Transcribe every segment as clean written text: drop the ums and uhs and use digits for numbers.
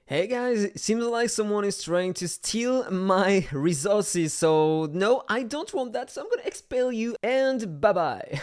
Hey guys, it seems like someone is trying to steal my resources, so no, I don't want that, so I'm gonna expel you and bye bye.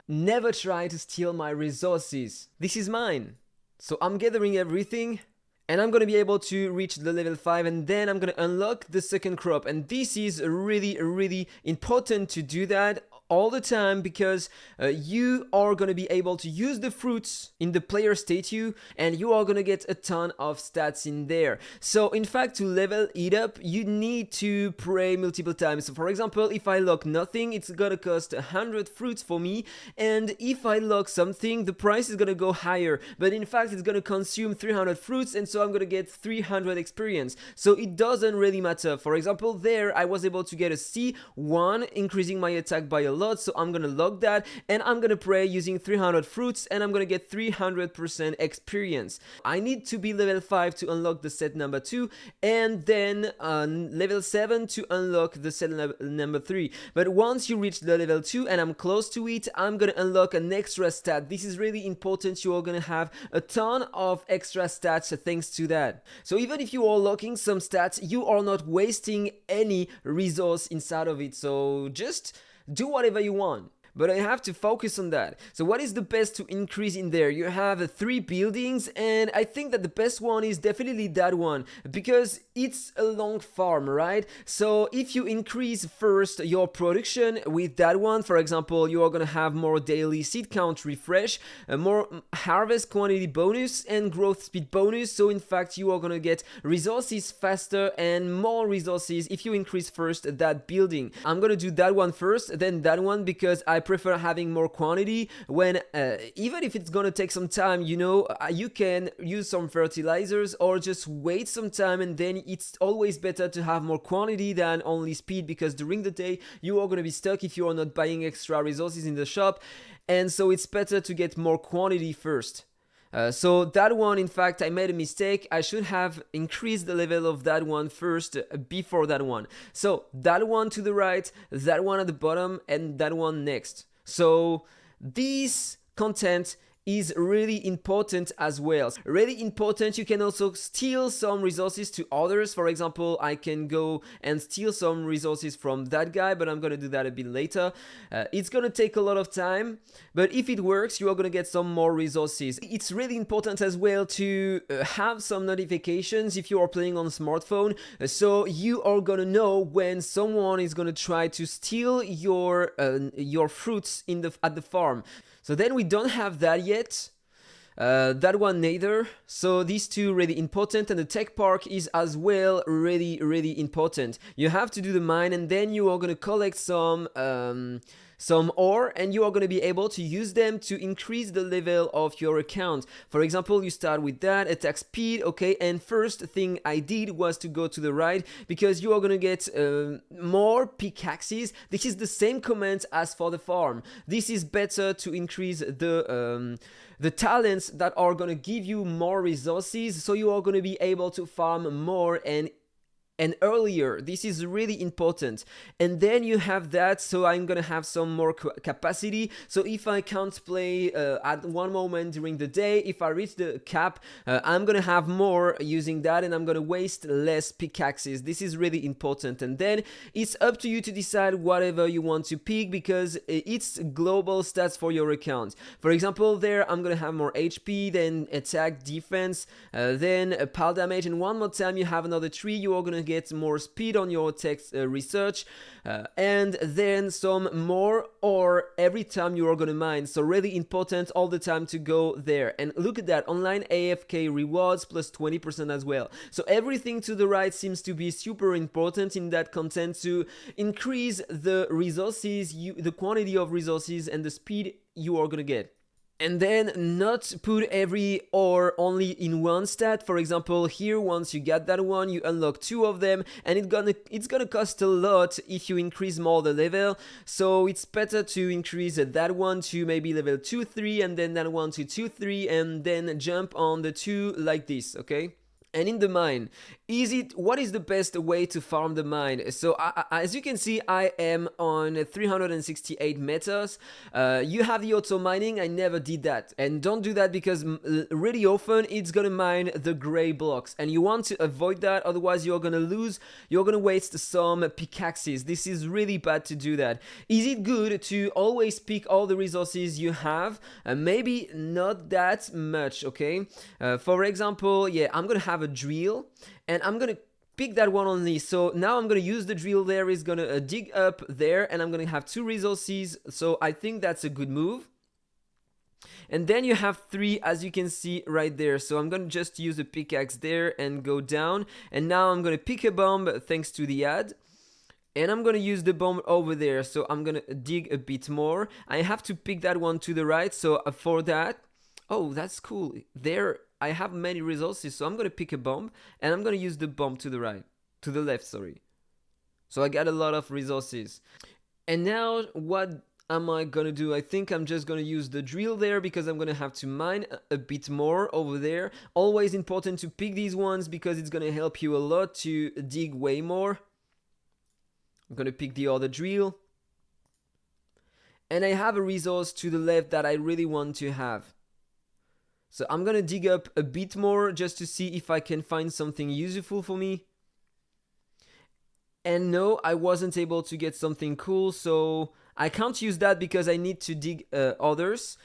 Never try to steal my resources. This is mine. So I'm gathering everything and I'm gonna be able to reach the level 5 and then I'm gonna unlock the second crop. And this is really important to do that all the time because you are going to be able to use the fruits in the player statue and you are going to get a ton of stats in there. So in fact, to level it up, you need to pray multiple times. So for example, if I lock nothing, it's going to cost 100 fruits for me, and if I lock something, the price is going to go higher, but in fact it's going to consume 300 fruits, and so I'm going to get 300 experience. So it doesn't really matter. For example, there I was able to get a C1, increasing my attack by a lot, so I'm gonna log that and I'm gonna pray using 300 fruits and I'm gonna get 300% experience. I need to be level 5 to unlock the set number 2 and then level 7 to unlock the set number 3. But once you reach the level 2 and I'm close to it, I'm gonna unlock an extra stat. This is really important. You are gonna have a ton of extra stats thanks to that. So even if you are locking some stats, you are not wasting any resource inside of it. So just do whatever you want. But I have to focus on that. So what is the best to increase in there? You have 3 buildings, and I think that the best one is definitely that one because it's a long farm, right? So if you increase first your production with that one, for example, you are gonna have more daily seed count refresh, more harvest quantity bonus and growth speed bonus. So in fact, you are gonna get resources faster and more resources if you increase first that building. I'm gonna do that one first, then that one, because I prefer having more quantity when even if it's gonna take some time, you can use some fertilizers or just wait some time, and then it's always better to have more quantity than only speed, because during the day you are gonna be stuck if you are not buying extra resources in the shop, and so it's better to get more quantity first. So that one, in fact, I made a mistake. I should have increased the level of that one first before that one. So that one to the right, that one at the bottom, and that one next. So this content is really important as well. Really important. You can also steal some resources to others. For example, I can go and steal some resources from that guy, but I'm gonna do that a bit later. It's gonna take a lot of time, but if it works, you are gonna get some more resources. It's really important as well to have some notifications if you are playing on a smartphone, so you are gonna know when someone is gonna try to steal your fruits at the farm. So then we don't have that yet. That one neither. So these two really important, and the tech park is as well really important. You have to do the mine, and then you are gonna collect some ore, and you are going to be able to use them to increase the level of your account. For example, you start with that attack speed, okay, and first thing I did was to go to the right because you are going to get more pickaxes. This is the same command as for the farm. This is better to increase the talents that are going to give you more resources, so you are going to be able to farm more and earlier. This is really important. And then you have that, so I'm gonna have some more capacity. So if I can't play at one moment during the day, if I reach the cap, I'm gonna have more using that, and I'm gonna waste less pickaxes. This is really important. And then it's up to you to decide whatever you want to pick, because it's global stats for your account. For example, there I'm gonna have more HP, then attack, defense, then pile damage, and one more time you have another tree. You are gonna get more speed on your text research, and then some more ore every time you are gonna mine. So really important all the time to go there. And look at that, online AFK rewards plus 20% as well. So everything to the right seems to be super important in that content to increase the resources, the quantity of resources and the speed you are gonna get. And then not put every ore only in one stat. For example, here, once you get that one, you unlock 2 of them, and it's gonna cost a lot if you increase more the level. So it's better to increase that one to maybe level 2, 3, and then that one to 2, 3, and then jump on the 2 like this, okay? And in the mine, what is the best way to farm the mine? So as you can see, I am on 368 meters. You have the auto mining. I never did that, and don't do that because really often it's gonna mine the gray blocks, and you want to avoid that. Otherwise, you're gonna waste some pickaxes. This is really bad to do that. Is it good to always pick all the resources you have? Maybe not that much. Okay. For example, yeah, I'm gonna have a drill, and I'm gonna pick that one only. So now I'm gonna use the drill there, is gonna dig up there, and I'm gonna have 2 resources. So I think that's a good move. And then you have 3, as you can see right there. So I'm gonna just use a pickaxe there and go down, and now I'm gonna pick a bomb thanks to the ad. And I'm gonna use the bomb over there, so I'm gonna dig a bit more. I have to pick that one to the right, so for that, oh, that's cool. There I have many resources, so I'm gonna pick a bomb, and I'm gonna use the bomb to the right, to the left, sorry. So I got a lot of resources. And now what am I gonna do? I think I'm just gonna use the drill there because I'm gonna have to mine a bit more over there. Always important to pick these ones because it's gonna help you a lot to dig way more. I'm gonna pick the other drill. And I have a resource to the left that I really want to have. So I'm gonna dig up a bit more just to see if I can find something useful for me. And no, I wasn't able to get something cool, so I can't use that because I need to dig others.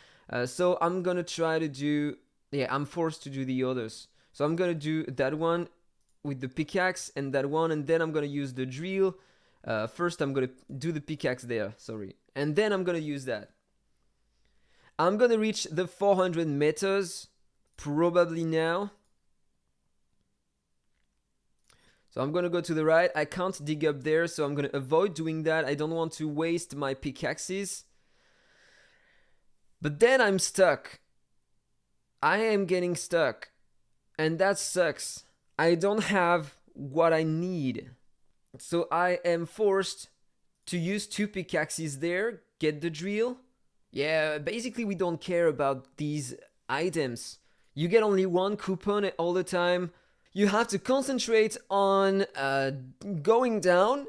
So I'm gonna try to do, yeah, I'm forced to do the others. So I'm gonna do that one with the pickaxe and that one, and then I'm gonna use the drill. First I'm gonna do the pickaxe there, sorry. And then I'm gonna use that. I'm gonna reach the 400 meters, probably now. So I'm gonna go to the right. I can't dig up there, so I'm gonna avoid doing that. I don't want to waste my pickaxes. But then I'm stuck. I am getting stuck. And that sucks. I don't have what I need. So I am forced to use 2 pickaxes there, get the drill. Yeah, basically we don't care about these items. You get only 1 coupon all the time. You have to concentrate on going down,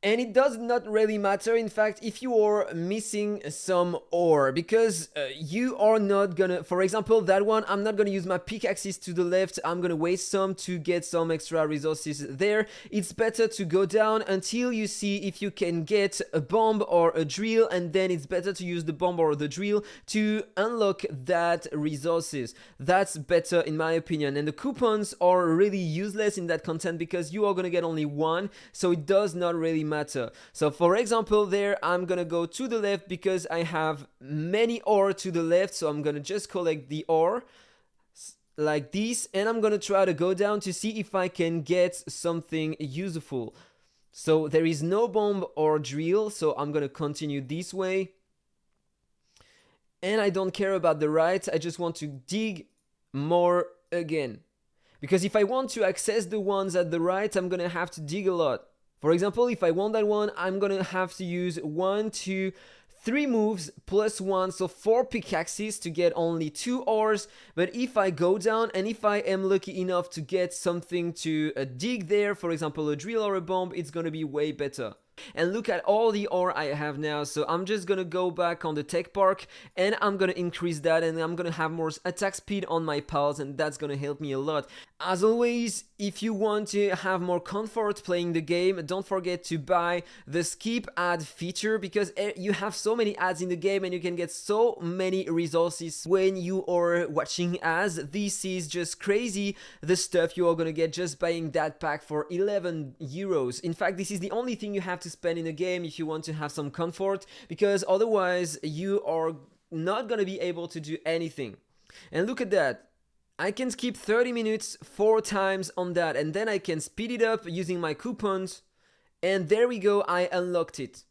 and it does not really matter, in fact, if you are missing some ore, because you are not gonna, for example, that one, I'm not gonna use my pickaxes to the left, I'm gonna waste some to get some extra resources there. It's better to go down until you see if you can get a bomb or a drill, and then it's better to use the bomb or the drill to unlock that resources. That's better in my opinion, and the coupons are really useless in that content because you are gonna get only 1, so it does not really matter. So for example there, I'm gonna go to the left because I have many ore to the left, so I'm gonna just collect the ore like this, and I'm gonna try to go down to see if I can get something useful. So there is no bomb or drill, so I'm gonna continue this way, and I don't care about the right, I just want to dig more again, because if I want to access the ones at the right, I'm gonna have to dig a lot. For example, if I want that one, I'm gonna have to use 1, 2, 3 moves plus 1, so 4 pickaxes to get only 2 ores. But if I go down and if I am lucky enough to get something to dig there, for example a drill or a bomb, it's gonna be way better. And look at all the ore I have now, so I'm just gonna go back on the tech park and I'm gonna increase that, and I'm gonna have more attack speed on my pals, and that's gonna help me a lot. As always, if you want to have more comfort playing the game, don't forget to buy the skip ad feature, because you have so many ads in the game and you can get so many resources when you are watching ads. This is just crazy, the stuff you are gonna get just buying that pack for 11 euros. In fact, this is the only thing you have to spend in a game if you want to have some comfort, because otherwise you are not gonna be able to do anything. And look at that, I can skip 30 minutes 4 times on that, and then I can speed it up using my coupons, and there we go, I unlocked it.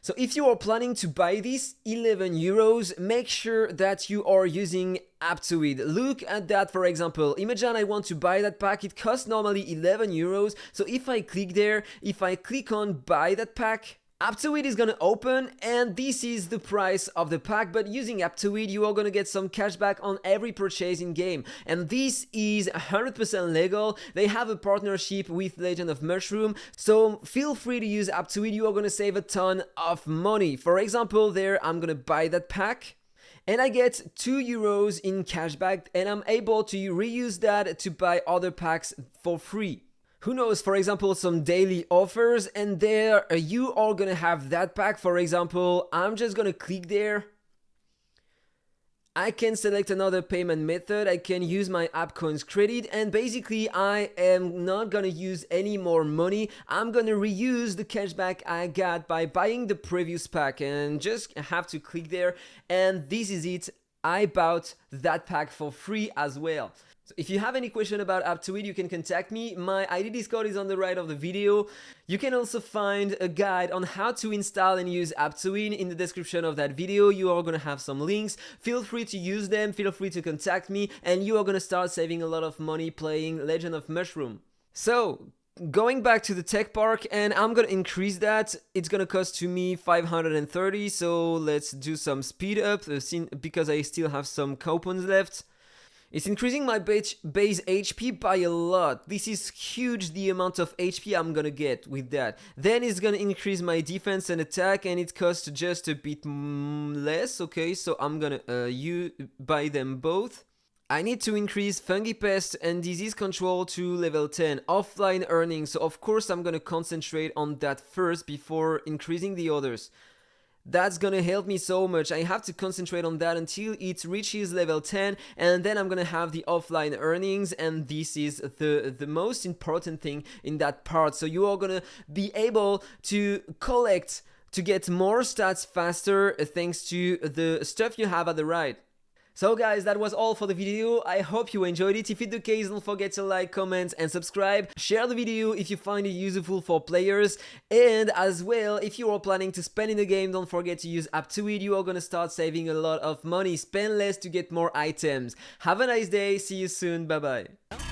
So if you are planning to buy this 11 euros, make sure that you are using Aptoide. Look at that, for example. Imagine I want to buy that pack, it costs normally 11 euros. So if I click there, if I click on buy that pack, Aptoide is gonna open, and this is the price of the pack, but using Aptoide you are gonna get some cashback on every purchase in game, and this is 100% legal. They have a partnership with Legend of Mushroom, so feel free to use Aptoide. You are gonna save a ton of money. For example, there I'm gonna buy that pack and I get 2 euros in cashback, and I'm able to reuse that to buy other packs for free. Who knows, for example, some daily offers, and there you are gonna have that pack. For example, I'm just gonna click there. I can select another payment method, I can use my app coins credit, and basically I am not gonna use any more money. I'm gonna reuse the cashback I got by buying the previous pack, and just have to click there, and this is it. I bought that pack for free as well. So if you have any question about Aptoide, you can contact me. My ID Discord is on the right of the video. You can also find a guide on how to install and use Aptoide in the description of that video. You are gonna have some links. Feel free to use them, feel free to contact me, and you are gonna start saving a lot of money playing Legend of Mushroom. So, going back to the tech park, and I'm gonna increase that. It's gonna cost to me 530, so let's do some speed up because I still have some coupons left. It's increasing my base HP by a lot. This is huge, the amount of HP I'm gonna get with that. Then it's gonna increase my defense and attack, and it costs just a bit less. Okay, so I'm gonna buy them both. I need to increase Fungi Pest and Disease Control to level 10. Offline earnings, so of course I'm gonna concentrate on that first before increasing the others. That's gonna help me so much. I have to concentrate on that until it reaches level 10, and then I'm gonna have the offline earnings, and this is the most important thing in that part. So you are gonna be able to collect to get more stats faster thanks to the stuff you have at the right. So guys, that was all for the video. I hope you enjoyed it. If it's the case, don't forget to like, comment and subscribe. Share the video if you find it useful for players. And as well, if you are planning to spend in the game, don't forget to use Aptoide. You are gonna start saving a lot of money. Spend less to get more items. Have a nice day. See you soon. Bye bye.